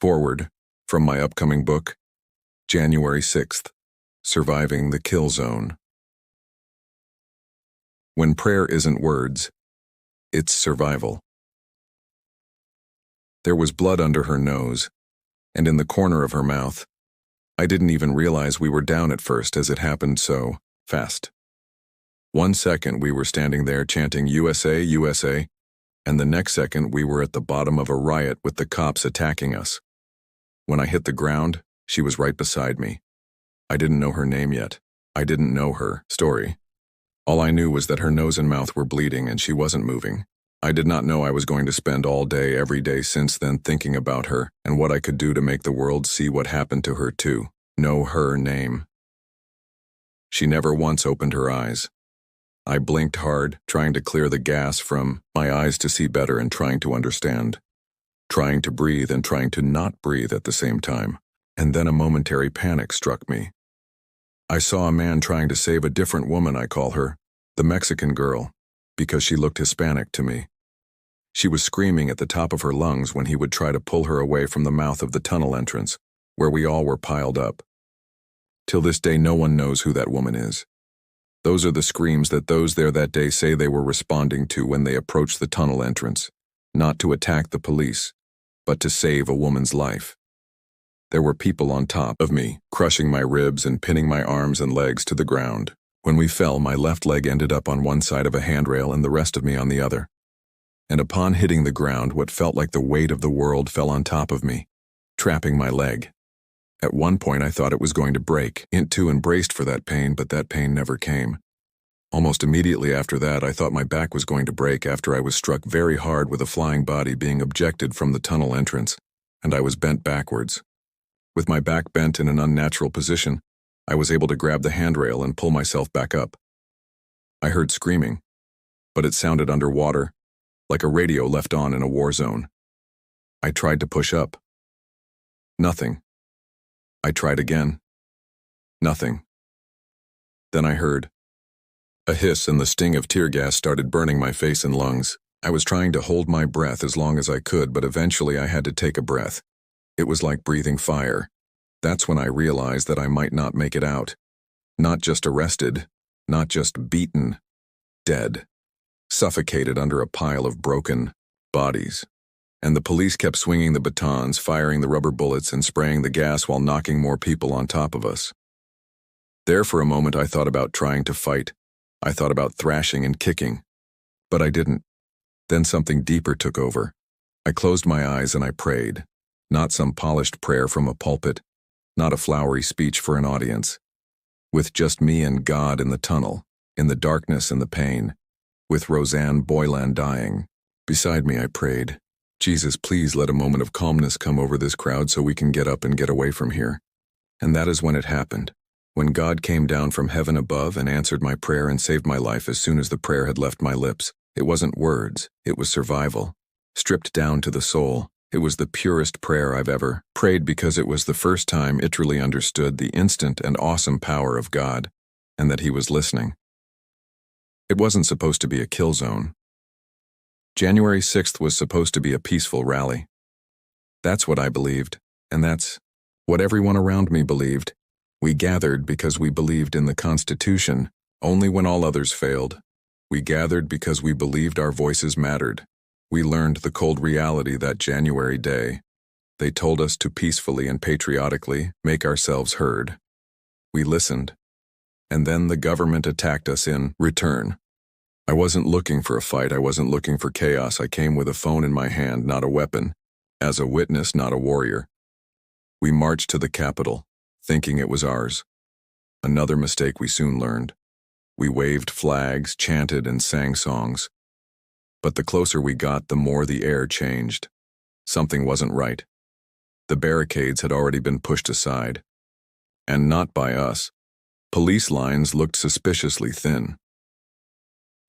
Forward from my upcoming book, January 6th, Surviving the Kill Zone. When prayer isn't words, it's survival. There was blood under her nose, and in the corner of her mouth. I didn't even realize we were down at first as it happened so fast. 1 second we were standing there chanting USA, USA, and the next second we were at the bottom of a riot with the cops attacking us. When I hit the ground, she was right beside me. I didn't know her name yet. I didn't know her story. All I knew was that her nose and mouth were bleeding and she wasn't moving. I did not know I was going to spend all day, every day since then thinking about her and what I could do to make the world see what happened to her too. Know her name. She never once opened her eyes. I blinked hard, trying to clear the gas from my eyes to see better and trying to understand. Trying to breathe and trying to not breathe at the same time. And then a momentary panic struck me. I saw a man trying to save a different woman, I call her, the Mexican girl, because she looked Hispanic to me. She was screaming at the top of her lungs when he would try to pull her away from the mouth of the tunnel entrance, where we all were piled up. Till this day, no one knows who that woman is. Those are the screams that those there that day say they were responding to when they approached the tunnel entrance, not to attack the police, but to save a woman's life. There were people on top of me, crushing my ribs and pinning my arms and legs to the ground. When we fell, my left leg ended up on one side of a handrail and the rest of me on the other. And upon hitting the ground, what felt like the weight of the world fell on top of me, trapping my leg. At one point, I thought it was going to break in two and braced for that pain, but that pain never came. Almost immediately after that, I thought my back was going to break after I was struck very hard with a flying body being ejected from the tunnel entrance, and I was bent backwards. With my back bent in an unnatural position, I was able to grab the handrail and pull myself back up. I heard screaming, but it sounded underwater, like a radio left on in a war zone. I tried to push up. Nothing. I tried again. Nothing. Then I heard a hiss, and the sting of tear gas started burning my face and lungs. I was trying to hold my breath as long as I could, but eventually I had to take a breath. It was like breathing fire. That's when I realized that I might not make it out. Not just arrested, not just beaten, dead. Suffocated under a pile of broken bodies. And the police kept swinging the batons, firing the rubber bullets and spraying the gas while knocking more people on top of us. There for a moment I thought about trying to fight. I thought about thrashing and kicking. But I didn't. Then something deeper took over. I closed my eyes and I prayed. Not some polished prayer from a pulpit. Not a flowery speech for an audience. With just me and God in the tunnel, in the darkness and the pain. With Roseanne Boylan dying. Beside me I prayed, Jesus, please let a moment of calmness come over this crowd so we can get up and get away from here. And that is when it happened. When God came down from heaven above and answered my prayer and saved my life as soon as the prayer had left my lips. It wasn't words, it was survival. Stripped down to the soul, it was the purest prayer I've ever prayed because it was the first time it truly understood the instant and awesome power of God, and that He was listening. It wasn't supposed to be a kill zone. January 6th was supposed to be a peaceful rally. That's what I believed, and that's what everyone around me believed. We gathered because we believed in the Constitution, only when all others failed. We gathered because we believed our voices mattered. We learned the cold reality that January day. They told us to peacefully and patriotically make ourselves heard. We listened, and then the government attacked us in return. I wasn't looking for a fight, I wasn't looking for chaos. I came with a phone in my hand, not a weapon. As a witness, not a warrior. We marched to the Capitol, thinking it was ours. Another mistake we soon learned. We waved flags, chanted, and sang songs. But the closer we got, the more the air changed. Something wasn't right. The barricades had already been pushed aside. And not by us. Police lines looked suspiciously thin.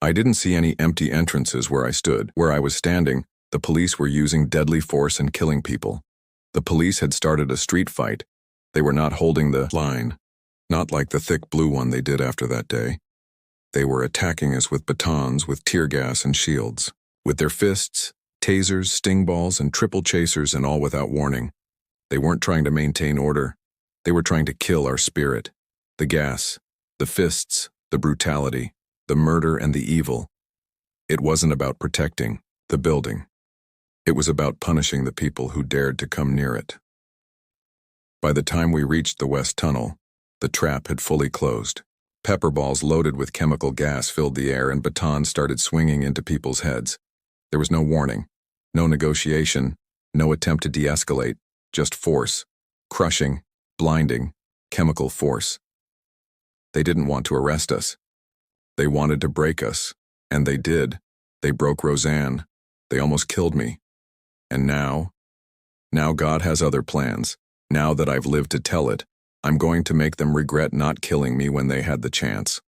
I didn't see any empty entrances where I stood. Where I was standing, the police were using deadly force and killing people. The police had started a street fight. They were not holding the line. Not like the thick blue one they did after that day. They were attacking us with batons, with tear gas and shields. With their fists, tasers, sting balls, and triple chasers, and all without warning. They weren't trying to maintain order. They were trying to kill our spirit. The gas, the fists, the brutality, the murder and the evil. It wasn't about protecting the building. It was about punishing the people who dared to come near it. By the time we reached the west tunnel, the trap had fully closed. Pepper balls loaded with chemical gas filled the air and batons started swinging into people's heads. There was no warning, no negotiation, no attempt to de-escalate, just force, crushing, blinding, chemical force. They didn't want to arrest us. They wanted to break us, and they did. They broke Roseanne. They almost killed me. And now God has other plans. Now that I've lived to tell it, I'm going to make them regret not killing me when they had the chance.